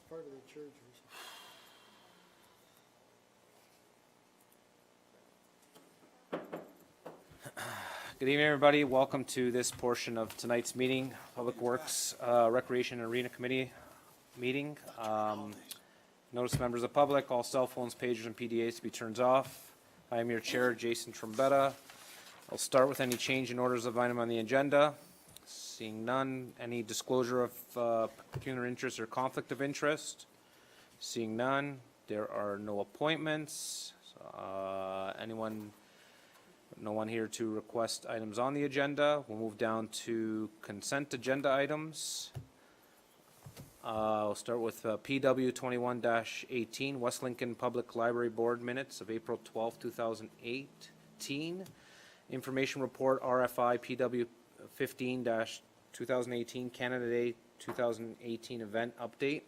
part of the church. Good evening, everybody. Welcome to this portion of tonight's meeting, Public Works, Recreation and Arena Committee meeting. Notice members of the public, all cell phones, pagers, and PDAs to be turned off. I am your chair, Jason Trombetta. I'll start with any change in orders of item on the agenda. Seeing none, any disclosure of pecuniary interest or conflict of interest? Seeing none, there are no appointments. No one here to request items on the agenda. We'll move down to consent agenda items. I'll start with PW 21-18, West Lincoln Public Library Board minutes of April 12, 2018. Information report RFI PW 15-2018 Canada Day 2018 event update.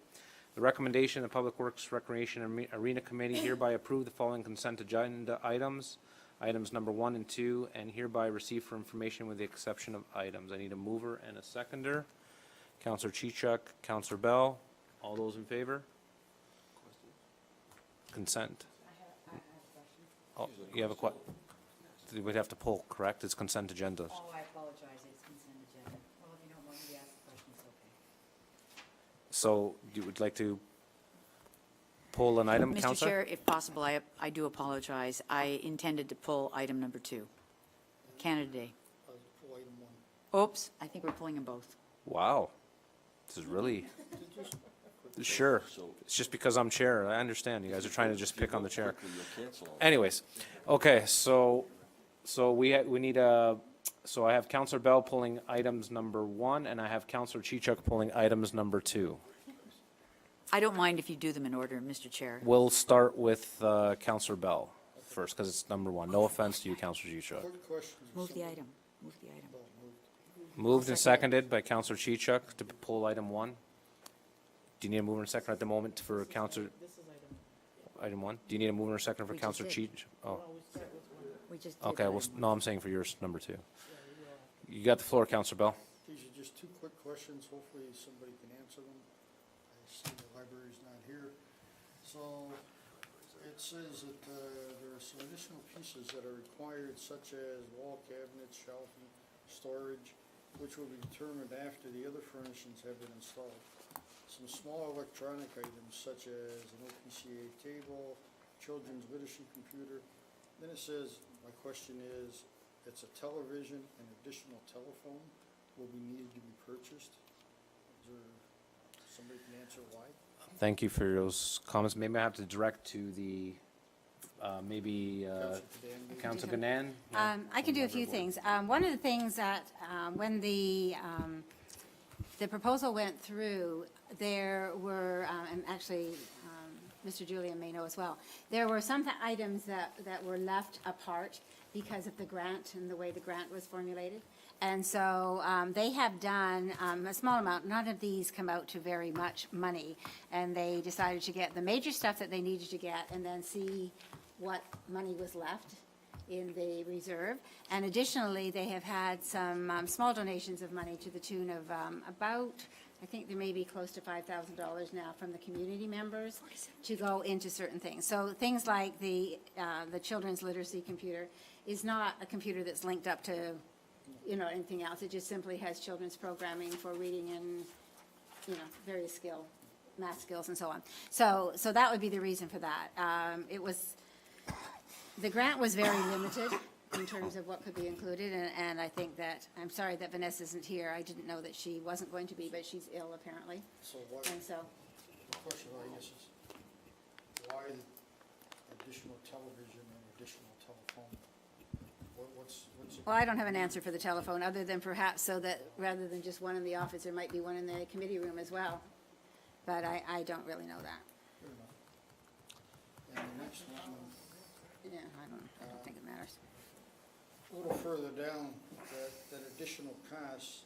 The recommendation of the Public Works, Recreation and Arena Committee hereby approve the following consent agenda items. Items number 1 and 2, and hereby receive for information with the exception of items. I need a mover and a seconder. Councillor Chichuk, Councillor Bell, all those in favor? Consent. I have a question. Oh, you have a question? We'd have to pull, correct? It's consent agenda. Oh, I apologize, it's consent agenda. Well, if you don't want me to ask the question, it's okay. So you would like to pull an item, Mr. Councillor? Chair, if possible, I do apologize. I intended to pull item number 2, Canada Day. Pull item 1. Oops, I think we're pulling them both. Wow. This is really, sure. It's just because I'm chair. I understand. You guys are trying to just pick on the chair. Anyways, okay, so we need a, so I have Councillor Bell pulling items number 1, and I have Councillor Chichuk pulling items number 2. I don't mind if you do them in order, Mr. Chair. We'll start with Councillor Bell first, because it's number 1. No offense to you, Councillor Chichuk. Quick question. Move the item. Move the item. Moved and seconded by Councillor Chichuk to pull item 1. Do you need a mover and a second at the moment for Councillor? Item 1? Do you need a mover and a second for We just Councillor did. Chichuk? Oh, We just did okay, well, item no, I'm saying for yours, number 2. You got the floor, Councillor Bell. These are just 2 quick questions. Hopefully somebody can answer them. I see the library's not here. So it says that there are some additional pieces that are required, such as wall cabinets, shelving, storage, which will be determined after the other furnishings have been installed. Some small electronic items such as an OPCA table, children's literacy computer. Then it says, my question is, it's a television, an additional telephone will be needed to be purchased. Is there, somebody can answer why? Thank you for those comments. Maybe I have to direct to the, Councillor Ganan. I can do a few things. One of the things that, when the proposal went through, there were, and actually, Mr. Julian may know as well, there were some items that were left apart because of the grant and the way the grant was formulated. And so they have done a small amount. None of these come out to very much money. And they decided to get the major stuff that they needed to get and then see what money was left in the reserve. And additionally, they have had some small donations of money to the tune of about, I think there may be close to $5,000 now from the community members to go into certain things. So things like the children's literacy computer is not a computer that's linked up to, you know, anything else. It just simply has children's programming for reading and, you know, various math skills and so on. So that would be the reason for that. The grant was very limited in terms of what could be included, and I think that, I'm sorry that Vanessa isn't here. I didn't know that she wasn't going to be, but she's ill apparently. So why, And so, the question I guess is, why additional television and additional telephone? What's it? well, I don't have an answer for the telephone, other than perhaps so that rather than just one in the office, there might be one in the committee room as well. But I don't really know that. Fair enough. And the next one, Yeah, I don't think it matters. a little further down, that additional cost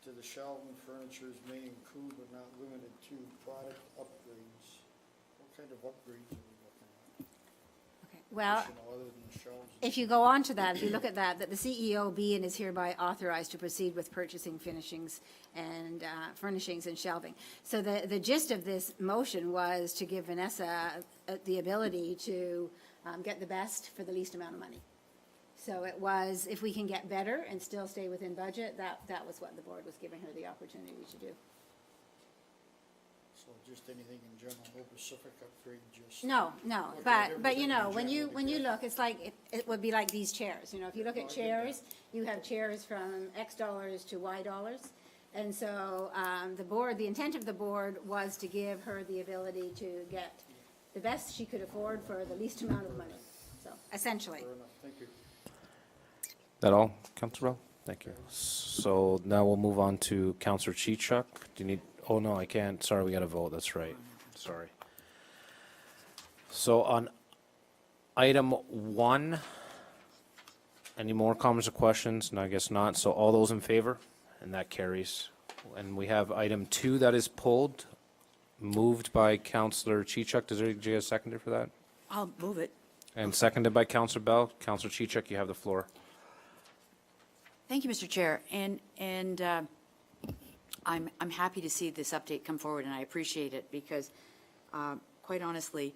to the shelving furnitures may include but not limited to product upgrades. What kind of upgrades are we looking at? Okay. Well, additional other than the shelves? if you go on to that, if you look at that the CEO be and is hereby authorized to proceed with purchasing furnishings and shelving. So the gist of this motion was to give Vanessa the ability to get the best for the least amount of money. So it was, if we can get better and still stay within budget, that was what the board was giving her the opportunity to do. So just anything in general, no Pacific upgrade, just? No, Okay, but you know, everything in when you general look, it's like, it would be like these chairs, you know, if you look No, at I get chairs, you have chairs from X dollars to Y dollars. And so, the intent of the board was to give her the ability to get the best she could afford for the least amount of money, so, essentially. Fair enough, thank you. That all, Councilor Bell? Thank you. So now we'll move on to Councilor Chichuk. Do you need, oh no, I can't, sorry, we got to vote, that's right, sorry. So on item 1, any more comments or questions? No, I guess not. So all those in favor? And that carries. And we have item 2 that is pulled, moved by Councilor Chichuk. Does there be a seconder for that? I'll move it. And seconded by Councilor Bell. Councilor Chichuk, you have the floor. Thank you, Mr. Chair, and I'm happy to see this update come forward, and I appreciate it, because quite honestly,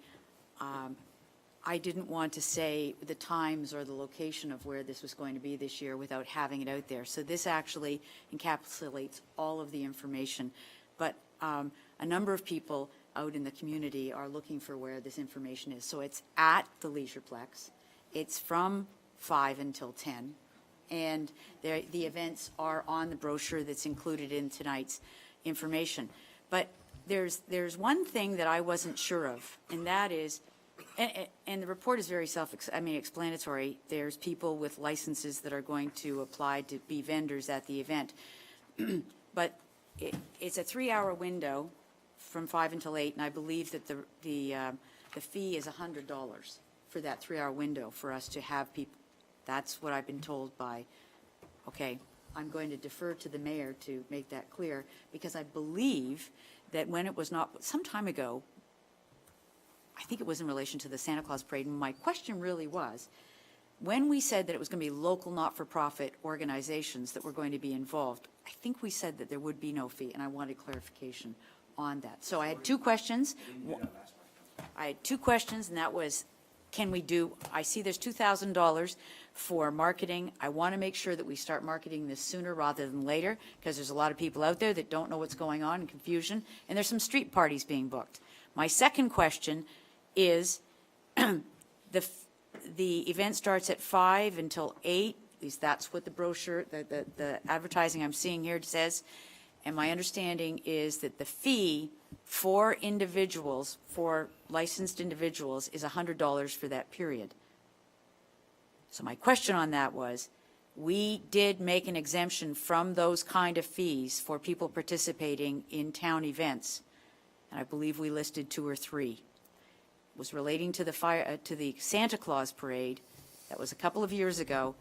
I didn't want to say the times or the location of where this was going to be this year without having it out there. So this actually encapsulates all of the information. But a number of people out in the community are looking for where this information is. So it's at the Leisureplex. It's from 5 until 10. And the events are on the brochure that's included in tonight's information. But there's one thing that I wasn't sure of, and that is, and the report is very explanatory. There's people with licenses that are going to apply to be vendors at the event. But it's a 3-hour window from 5 until 8, and I believe that the fee is $100 for that 3-hour window for us to have people. That's what I've been told by, okay, I'm going to defer to the mayor to make that clear, because I believe that when it was not, some time ago, I think it was in relation to the Santa Claus Parade, and my question really was, when we said that it was going to be local not-for-profit organizations that were going to be involved, I think we said that there would be no fee, and I wanted clarification on that. So I had 2 questions. And that was, can we do, I see there's $2,000 for marketing. I want to make sure that we start marketing this sooner rather than later, because there's a lot of people out there that don't know what's going on and confusion, and there's some street parties being booked. My second question is, the event starts at 5 until 8, at least that's what the brochure, the advertising I'm seeing here says, and my understanding is that the fee for individuals, for licensed individuals, is $100 for that period. So my question on that was, we did make an exemption from those kind of fees for people participating in town events, and I believe we listed 2 or 3. It was relating to the Santa Claus Parade. That was a couple of years ago,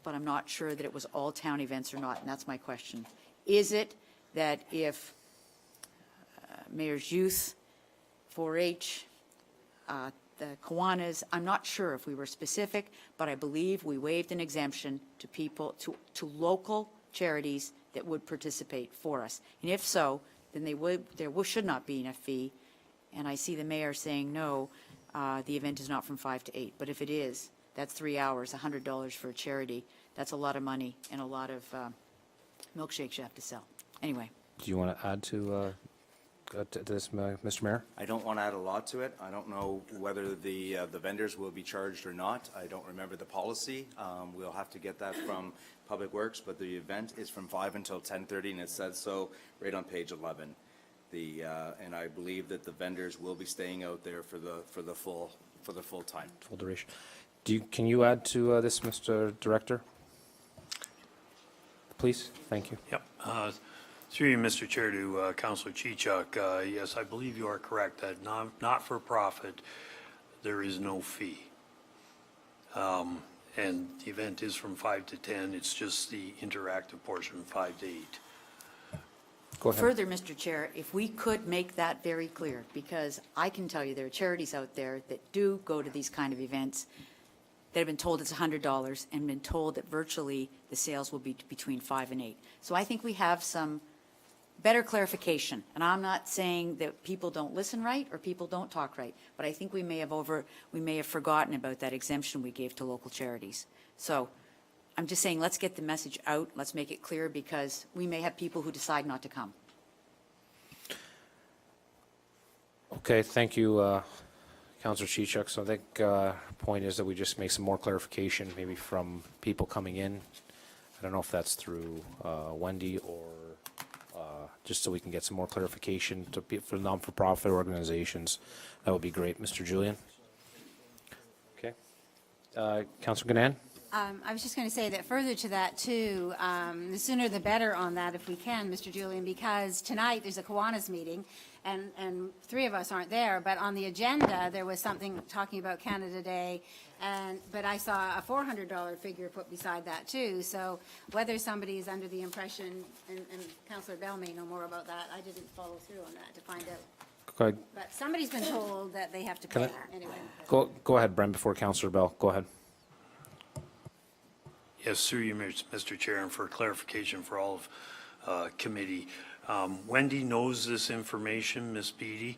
but I'm not sure that it was all town events or not, and that's my question. Is it that if Mayor's Youth, 4-H, the Kiwanis, I'm not sure if we were specific, but I believe we waived an exemption to people, to local charities that would participate for us. And if so, then there should not be a fee. And I see the mayor saying, no, the event is not from 5 to 8. But if it is, that's 3 hours, $100 for a charity. That's a lot of money and a lot of milkshakes you have to sell. Anyway. Do you want to add to this, Mr. Mayor? I don't want to add a lot to it. I don't know whether the vendors will be charged or not. I don't remember the policy. We'll have to get that from Public Works, but the event is from 5 until 10:30, and it says so right on page 11. And I believe that the vendors will be staying out there for the full time. Full duration. Can you add to this, Mr. Director? Please, thank you. Yep. Through you, Mr. Chair, to Councilor Chichuk, yes, I believe you are correct that not-for-profit, there is no fee. And the event is from 5 to 10. It's just the interactive portion, 5 to 8. Go ahead. Further, Mr. Chair, if we could make that very clear, because I can tell you there are charities out there that do go to these kind of events that have been told it's $100 and been told that virtually the sales will be between 5 and 8. So I think we have some better clarification. And I'm not saying that people don't listen right or people don't talk right, but I think we may have forgotten about that exemption we gave to local charities. So I'm just saying, let's get the message out. Let's make it clear, because we may have people who decide not to come. Okay, thank you, Councillor Chichuk. So I think point is that we just make some more clarification, maybe from people coming in. I don't know if that's through Wendy or just so we can get some more clarification for non-for-profit organizations. That would be great. Mr. Julian? Okay. Councillor Ganan? I was just going to say that further to that, too, the sooner the better on that if we can, Mr. Julian, because tonight there's a Kiwanis meeting, and 3 of us aren't there, but on the agenda, there was something talking about Canada Day, but I saw a $400 figure put beside that, too. So whether somebody is under the impression, and Councillor Bell may know more about that, I didn't follow through on that to find out. Go ahead. But somebody's been told that they have to Can pay, anyway. Go ahead, Brent, before Councillor Bell. Go ahead. Yes, through you, Mr. Chair, and for clarification for all of committee. Wendy knows this information, Ms. Beatty.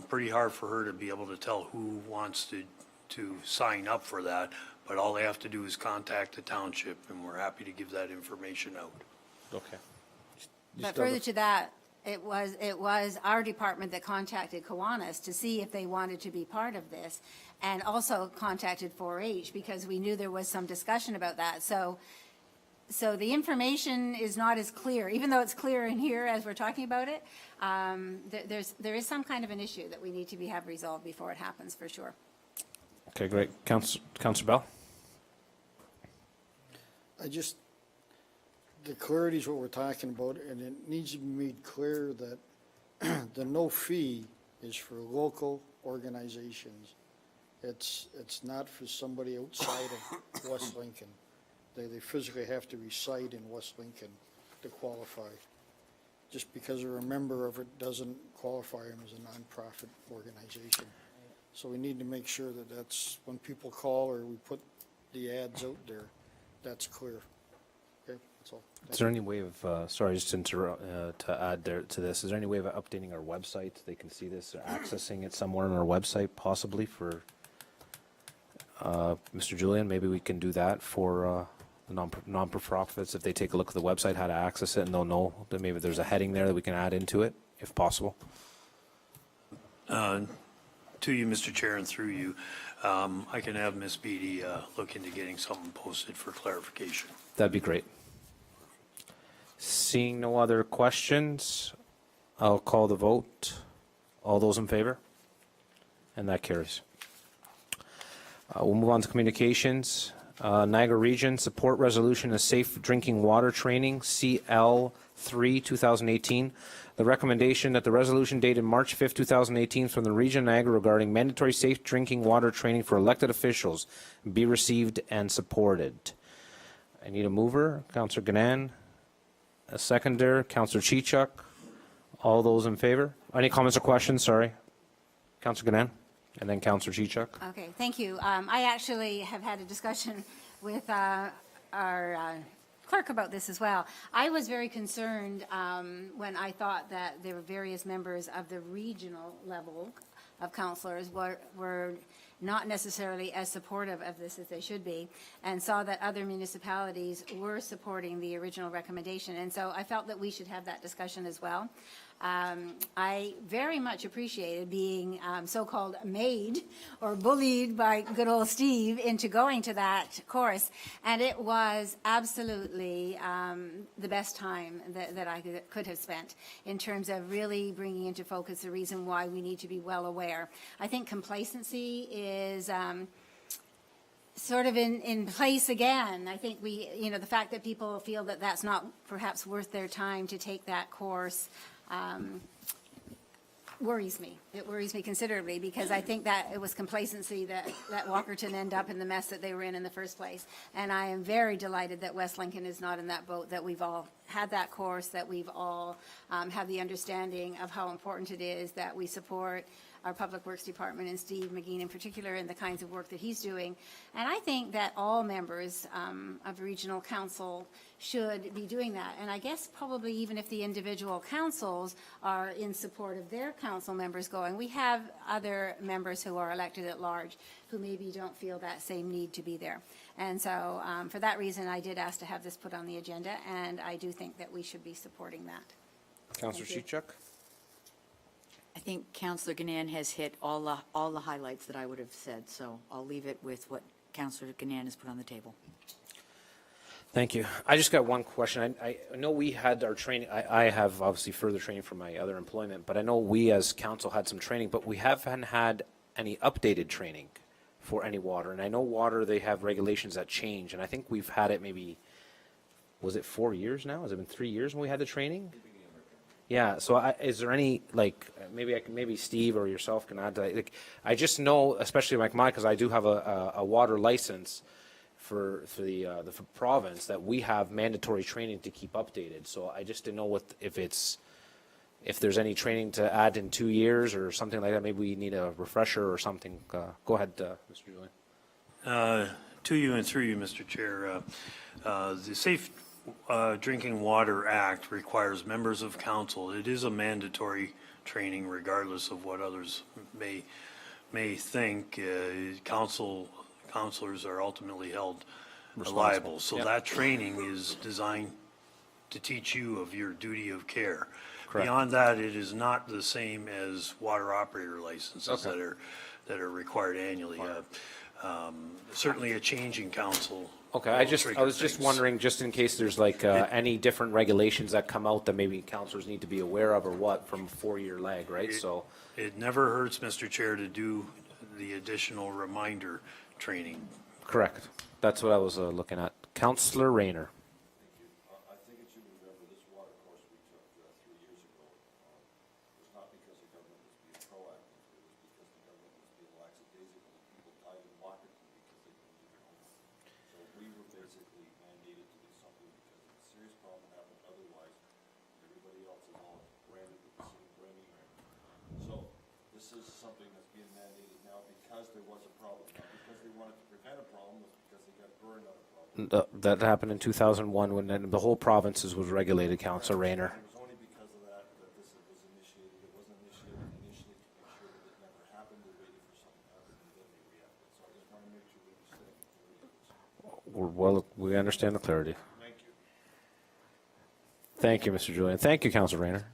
Pretty hard for her to be able to tell who wants to sign up for that, but all they have to do is contact the township, and we're happy to give that information out. Okay. But further to that, it was our department that contacted Kiwanis to see if they wanted to be part of this, and also contacted 4-H because we knew there was some discussion about that. So the information is not as clear, even though it's clear in here as we're talking about it. There is some kind of an issue that we need to have resolved before it happens, for sure. Okay, great. Councillor Bell? The clarity is what we're talking about, and it needs to be made clear that the no fee is for local organizations. It's not for somebody outside of West Lincoln. They physically have to reside in West Lincoln to qualify. Just because they're a member of it doesn't qualify them as a nonprofit organization. So we need to make sure that that's, when people call or we put the ads out there, that's clear. Okay, that's all. Is there any way of, sorry, just to interrupt, to add there to this, is there any way of updating our website? They can see this or accessing it somewhere on our website possibly for Mr. Julian? Maybe we can do that for the non-profits. If they take a look at the website, how to access it, and they'll know that maybe there's a heading there that we can add into it, if possible. To you, Mr. Chair, and through you, I can have Ms. Beatty look into getting something posted for clarification. That'd be great. Seeing no other questions, I'll call the vote. All those in favor? And that carries. We'll move on to communications. Niagara Region Support Resolution of Safe Drinking Water Training, CL3 2018. The recommendation that the resolution dated March 5th, 2018 from the Region of Niagara regarding mandatory safe drinking water training for elected officials be received and supported. I need a mover, Councillor Ganan. A seconder, Councillor Chichuk. All those in favor? Any comments or questions? Sorry. Councillor Ganan, and then Councillor Chichuk. Okay, thank you. I actually have had a discussion with our clerk about this as well. I was very concerned when I thought that there were various members of the regional level of councillors were not necessarily as supportive of this as they should be, and saw that other municipalities were supporting the original recommendation. And so I felt that we should have that discussion as well. I very much appreciated being so-called made or bullied by good old Steve into going to that course, and it was absolutely the best time that I could have spent in terms of really bringing into focus the reason why we need to be well aware. I think complacency is sort of in place again. I think the fact that people feel that that's not perhaps worth their time to take that course worries me. It worries me considerably, because I think that it was complacency that Walkerton ended up in the mess that they were in the first place. And I am very delighted that West Lincoln is not in that boat that we've all had that course, that we've all have the understanding of how important it is that we support our Public Works Department and Steve McGee in particular and the kinds of work that he's doing. And I think that all members of regional council should be doing that. And I guess probably even if the individual councils are in support of their council members going, we have other members who are elected at large who maybe don't feel that same need to be there. And so for that reason, I did ask to have this put on the agenda, and I do think that we should be supporting that. Councillor Thank you. Chichuk? I think Councillor Gann has hit all the highlights that I would have said, so I'll leave it with what Councillor Gann has put on the table. Thank you. I just got one question. I know we had our training, I have obviously further training from my other employment, but I know we as council had some training, but we haven't had any updated training for any water. And I know water, they have regulations that change, and I think we've had it maybe, was it 4 years now? Has it been 3 years when we had the training? Yeah, so is there any, like, maybe Steve or yourself can add to that. Like, I just know, especially like mine, because I do have a water license for the province, that we have mandatory training to keep updated. So I just didn't know if there's any training to add in 2 years or something like that. Maybe we need a refresher or something. Go ahead, Mr. Julian. To you and through you, Mr. Chair, the Safe Drinking Water Act requires members of council. It is a mandatory training regardless of what others may think. Councilors are ultimately held liable. So Yep. that training is designed to teach you of your duty of care. Correct. Beyond that, it is not the same as water operator licenses Okay. that are required annually. Certainly a change in council. Okay, will I trigger was just things. wondering, just in case there's like any different regulations that come out that maybe councilors need to be aware of or what from a 4-year lag, right? So, It never hurts, Mr. Chair, to do the additional reminder training. correct. That's what I was looking at. Councillor Rayner. I think it should remember this water course we took 3 years ago was not because the government was being proactive, it was because the government was being lackadaisical and people died in Washington because they couldn't do their homework. So we were basically mandated to do something because if a serious problem happened otherwise, everybody else is all branded with the same branding right. So this is something that's being mandated now because there was a problem, not because they wanted to prevent a problem, it's because they got burned on a problem. That happened in 2001 when the whole provinces was regulated, Councillor Rayner. It was only because of that that this was initiated. It wasn't initiated initially to make sure that it never happened. They waited for something to happen and then they reacted. So I just want to make sure that you said it. We understand the clarity. Thank you. Thank you, Mr. Julian. Thank you, Councillor Rayner.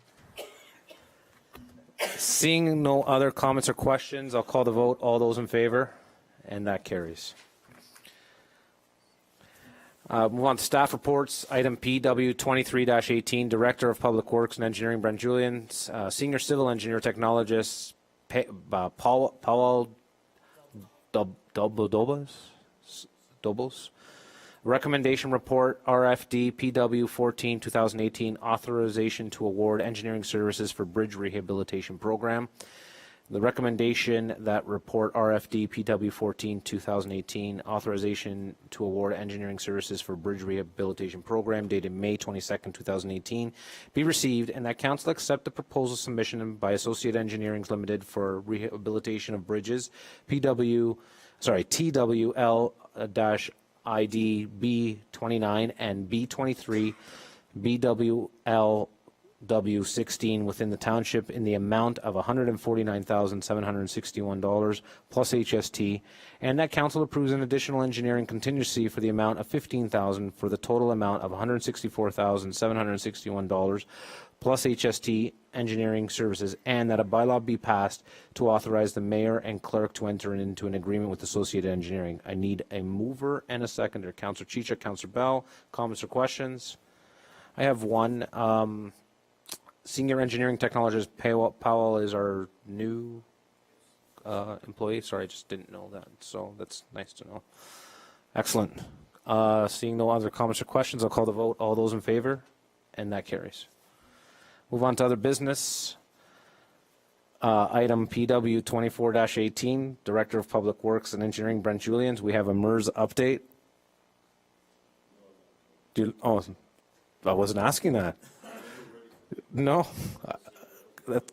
Seeing no other comments or questions, I'll call the vote. All those in favor? And that carries. Move on to staff reports. Item PW 23-18, Director of Public Works and Engineering, Brent Julian. Senior Civil Engineer Technologist, Paul Dobos. Recommendation Report, RFD PW 14, 2018, Authorization to Award Engineering Services for Bridge Rehabilitation Program. The recommendation that report RFD PW 14, 2018, Authorization to Award Engineering Services for Bridge Rehabilitation Program dated May 22nd, 2018, be received and that council accept the proposal submission by Associate Engineering Limited for rehabilitation of bridges, TWL-ID B29 and B23, BWL-W16 within the township in the amount of $149,761 plus HST, and that council approves an additional engineering contingency for the amount of $15,000 for the total amount of $164,761 plus HST engineering services, and that a bylaw be passed to authorize the mayor and clerk to enter into an agreement with Associated Engineering. I need a mover and a seconder. Councillor Chicha, Councillor Bell, comments or questions? I have one. Senior Engineering Technologist Powell is our new employee. Sorry, I just didn't know that. So that's nice to know. Excellent. Seeing no other comments or questions, I'll call the vote. All those in favor? And that carries. Move on to other business. Item PW 24-18, Director of Public Works and Engineering, Brent Julians. We have a MERS update. I wasn't asking that. No.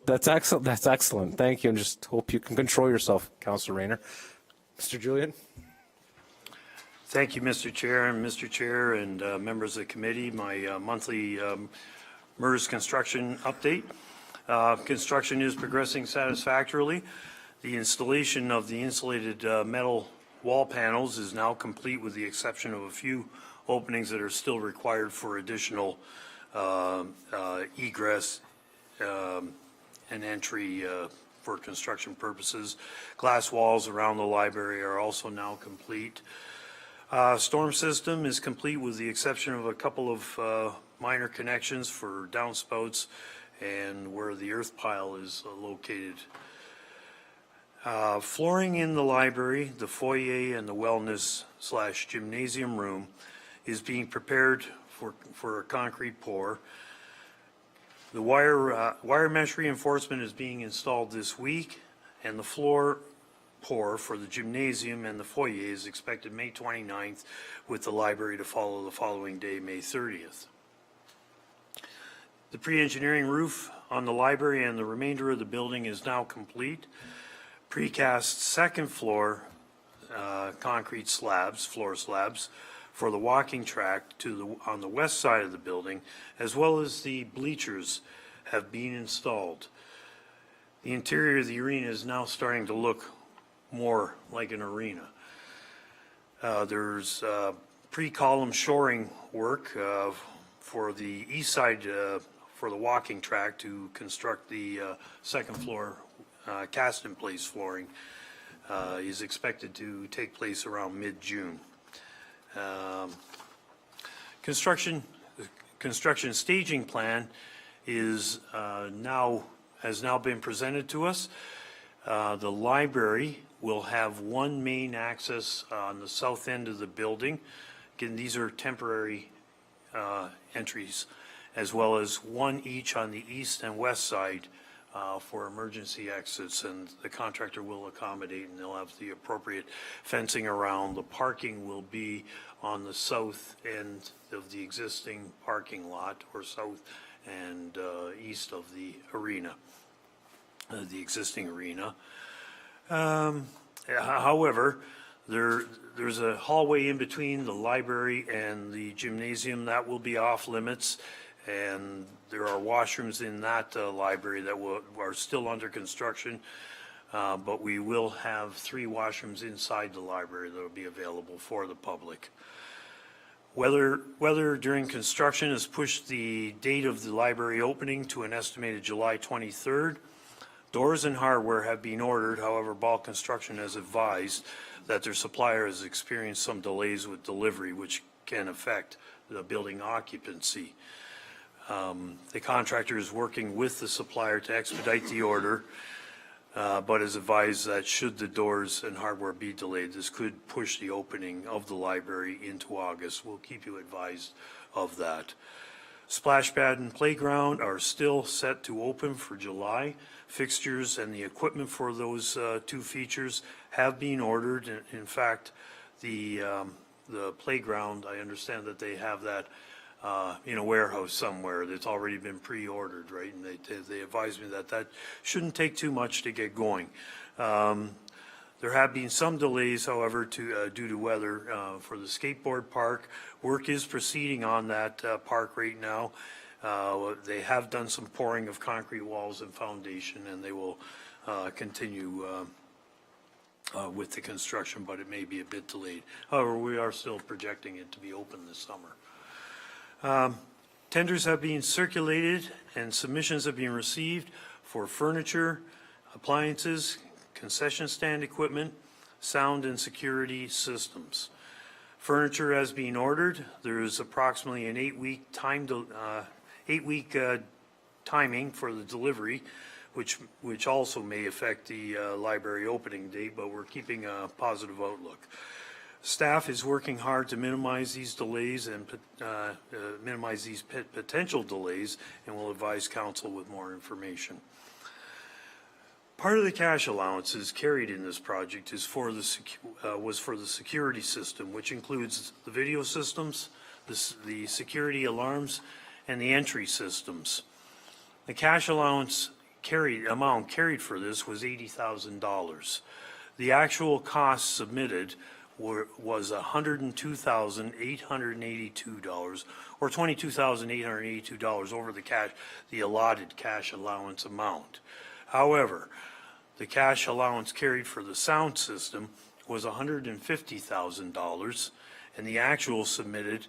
That's excellent. That's excellent. Thank you. And just hope you can control yourself, Councilor Rayner. Mr. Julian? Thank you, Mr. Chair, and members of the committee. My monthly MERS construction update. Construction is progressing satisfactorily. The installation of the insulated metal wall panels is now complete, with the exception of a few openings that are still required for additional egress and entry for construction purposes. Glass walls around the library are also now complete. Storm system is complete, with the exception of a couple of minor connections for downspouts and where the earth pile is located. Flooring in the library, the foyer, and the wellness/gymnasium room is being prepared for a concrete pour. The wire mesh reinforcement is being installed this week, and the floor pour for the gymnasium and the foyer is expected May 29th, with the library to follow the following day, May 30th. The pre-engineering roof on the library and the remainder of the building is now complete. Precast second floor concrete slabs, floor slabs, for the walking track on the west side of the building, as well as the bleachers, have been installed. The interior of the arena is now starting to look more like an arena. There's pre-column shoring work for the east side for the walking track to construct the second floor cast-in-place flooring is expected to take place around mid-June. Construction staging plan has now been presented to us. The library will have one main access on the south end of the building. Again, these are temporary entries, as well as one each on the east and west side for emergency exits, and the contractor will accommodate, and they'll have the appropriate fencing around. The parking will be on the south end of the existing parking lot, or south and east of the arena, the existing arena. However, there's a hallway in between the library and the gymnasium that will be off limits, and there are washrooms in that library that are still under construction, but we will have 3 washrooms inside the library that will be available for the public. Weather during construction has pushed the date of the library opening to an estimated July 23rd. Doors and hardware have been ordered. However, Ball Construction has advised that their supplier has experienced some delays with delivery, which can affect the building occupancy. The contractor is working with the supplier to expedite the order, but has advised that should the doors and hardware be delayed, this could push the opening of the library into August. We'll keep you advised of that. Splash pad and playground are still set to open for July. Fixtures and the equipment for those 2 features have been ordered. In fact, the playground, I understand that they have that in a warehouse somewhere that's already been pre-ordered, right? And they advised me that shouldn't take too much to get going. There have been some delays, however, due to weather for the skateboard park. Work is proceeding on that park right now. They have done some pouring of concrete walls and foundation, and they will continue with the construction, but it may be a bit delayed. However, we are still projecting it to be open this summer. Tenders have been circulated and submissions have been received for furniture, appliances, concession stand equipment, sound and security systems. Furniture has been ordered. There is approximately an 8-week timing for the delivery, which also may affect the library opening date, but we're keeping a positive outlook. Staff is working hard to minimize these delays and minimize these potential delays, and will advise council with more information. Part of the cash allowances carried in this project is was for the security system, which includes the video systems, the security alarms, and the entry systems. The cash allowance amount carried for this was $80,000. The actual cost submitted was $102,882, or $22,882 over the allotted cash allowance amount. However, the cash allowance carried for the sound system was $150,000, and the actual submitted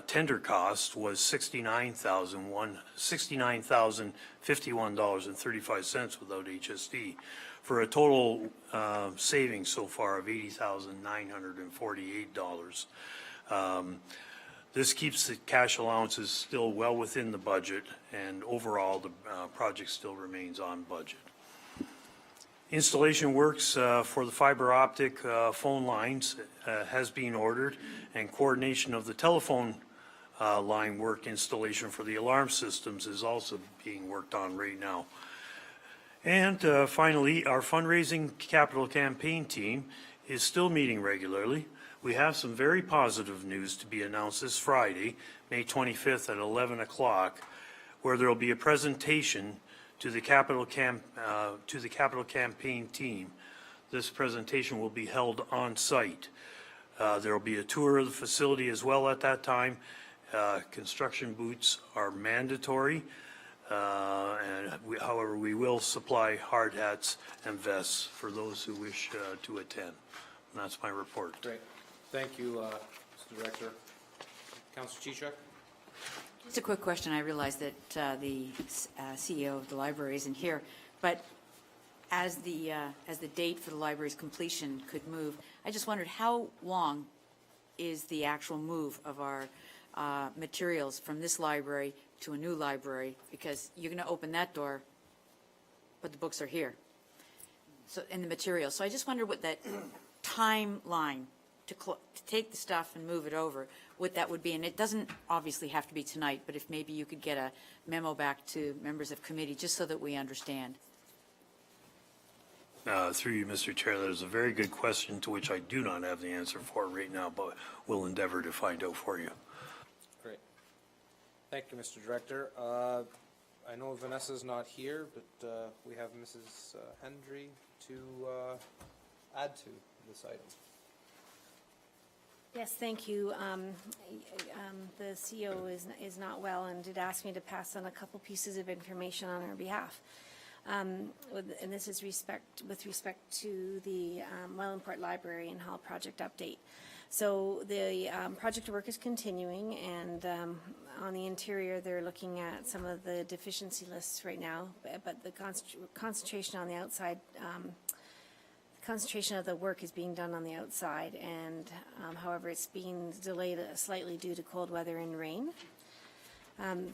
tender cost was $69,051.35 without HSD, for a total savings so far of $80,948. This keeps the cash allowances still well within the budget, and overall, the project still remains on budget. Installation works for the fiber optic phone lines has been ordered, and coordination of the telephone line work installation for the alarm systems is also being worked on right now. And finally, our fundraising capital campaign team is still meeting regularly. We have some very positive news to be announced this Friday, May 25th at 11 o'clock, where there will be a presentation to the capital campaign team. This presentation will be held on site. There will be a tour of the facility as well at that time. Construction boots are mandatory, however, we will supply hard hats and vests for those who wish to attend. And that's my report. Great. Thank you, Mr. Director. Councilor Chichak? Just a quick question. I realize that the CEO of the library isn't here, but as the date for the library's completion could move, I just wondered how long is the actual move of our materials from this library to a new library, because you're going to open that door, but the books are here. So in the materials. So I just wonder what that timeline to take the stuff and move it over, what that would be. And it doesn't obviously have to be tonight, but if maybe you could get a memo back to members of committee just so that we understand. Through you, Mr. Chair, that is a very good question to which I do not have the answer for right now, but will endeavor to find out for you. Great. Thank you, Mr. Director. I know Vanessa's not here, but we have Mrs. Hendry to add to this item. Yes, thank you. The CEO is not well and did ask me to pass on a couple pieces of information on her behalf. And this is with respect to the Wellandport Library and Hall project update. So the project work is continuing, and on the interior, they're looking at some of the deficiency lists right now, but the concentration on the outside, concentration of the work is being done on the outside, and however, it's being delayed slightly due to cold weather and rain.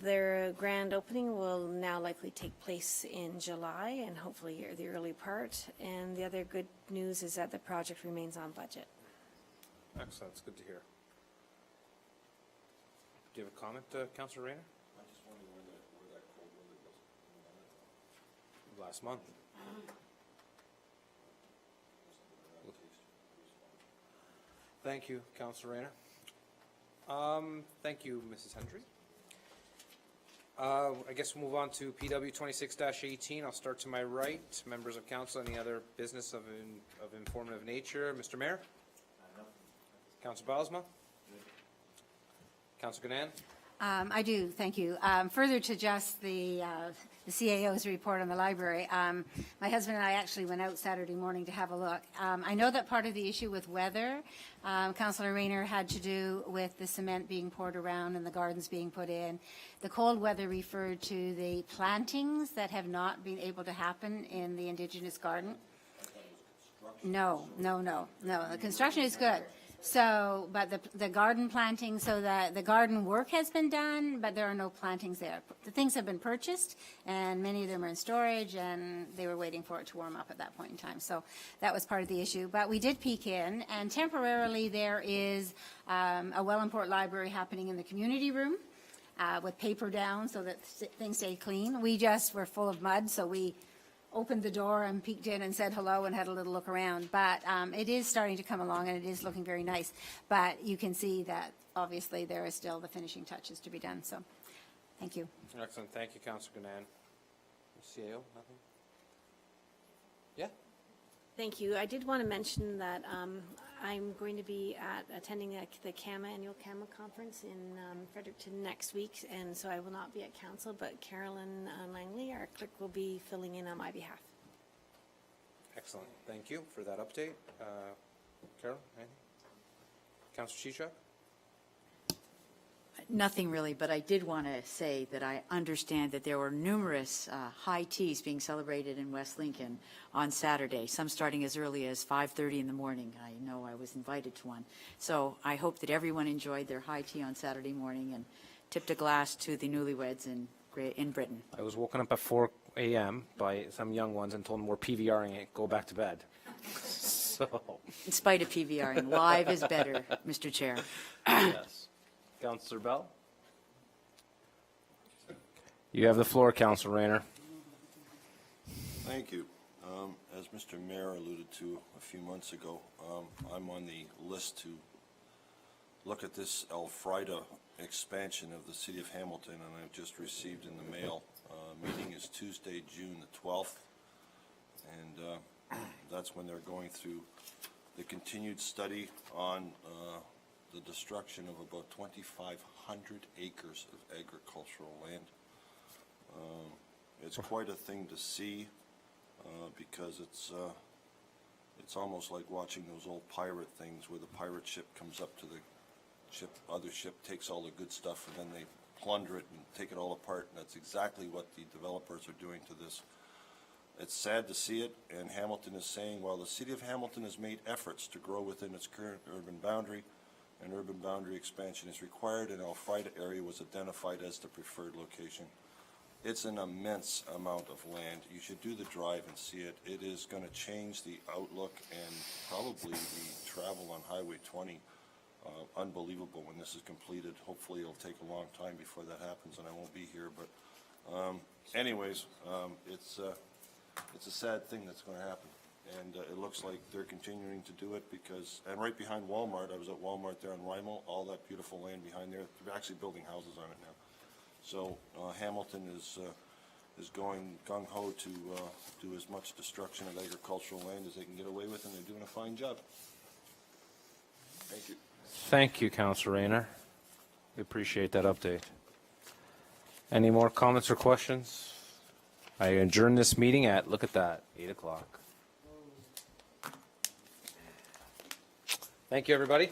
Their grand opening will now likely take place in July and hopefully the early part. And the other good news is that the project remains on budget. Excellent. It's good to hear. Do you have a comment, Councillor Rayner? I just wonder where that cold weather was. Last month. Thank you, Councillor Rayner. Thank you, Mrs. Hendry. I guess we'll move on to PW 26-18. I'll start to my right. Members of council, any other business of informative nature? Mr. Mayor? Councillor Bylsma? Councillor Gannan? I do, thank you. Further to just the CAO's report on the library, my husband and I actually went out Saturday morning to have a look. I know that part of the issue with weather, Councillor Rayner, had to do with the cement being poured around and the gardens being put in. The cold weather referred to the plantings that have not been able to happen in the Indigenous garden. No. The construction is good. So, but the garden planting, so that the garden work has been done, but there are no plantings there. The things have been purchased, and many of them are in storage, and they were waiting for it to warm up at that point in time. So that was part of the issue. But we did peek in, and temporarily there is a Wellandport Library happening in the community room with paper down so that things stay clean. We just were full of mud, so we opened the door and peeked in and said hello and had a little look around. But it is starting to come along, and it is looking very nice. But you can see that obviously there is still the finishing touches to be done. So Thank you. Excellent. Thank you, Councillor Ganan. CAO, nothing? Yeah? Thank you. I did want to mention that I'm going to be attending the CAMA, annual CAMA conference in Fredericton next week, and so I will not be at council, but Carolyn Langley, our clerk, will be filling in on my behalf. Excellent. Thank you for that update. Carol, anything? Councillor Chichok? Nothing really, but I did want to say that I understand that there were numerous high teas being celebrated in West Lincoln on Saturday, some starting as early as 5:30 in the morning. I know I was invited to one. So I hope that everyone enjoyed their high tea on Saturday morning and tipped a glass to the newlyweds in Britain. I was woken up at 4 a.m. by some young ones and told them we're PVRing it, go back to bed. So, In spite of PVRing, live is better, Mr. Chair. yes. Councillor Bell? You have the floor, Councillor Rayner. Thank you. As Mr. Mayor alluded to a few months ago, I'm on the list to look at this Elfrida expansion of the city of Hamilton, and I've just received in the mail. Meeting is Tuesday, June the 12th, and that's when they're going through the continued study on the destruction of about 2,500 acres of agricultural land. It's quite a thing to see because it's almost like watching those old pirate things where the pirate ship comes up to the ship, other ship takes all the good stuff, and then they plunder it and take it all apart, and that's exactly what the developers are doing to this. It's sad to see it, and Hamilton is saying, while the city of Hamilton has made efforts to grow within its current urban boundary, an urban boundary expansion is required, and Elfrida area was identified as the preferred location. It's an immense amount of land. You should do the drive and see it. It is going to change the outlook and probably the travel on Highway 20. Unbelievable when this is completed. Hopefully it'll take a long time before that happens, and I won't be here. But anyways, it's a sad thing that's going to happen. And it looks like they're continuing to do it because, and right behind Walmart, I was at Walmart there on Rymel, all that beautiful land behind there, they're actually building houses on it now. So Hamilton is going gung-ho to do as much destruction of agricultural land as they can get away with, and they're doing a fine job. Thank you. Thank you, Councillor Rayner. We appreciate that update. Any more comments or questions? I adjourn this meeting at, look at that, 8 o'clock. Thank you, everybody.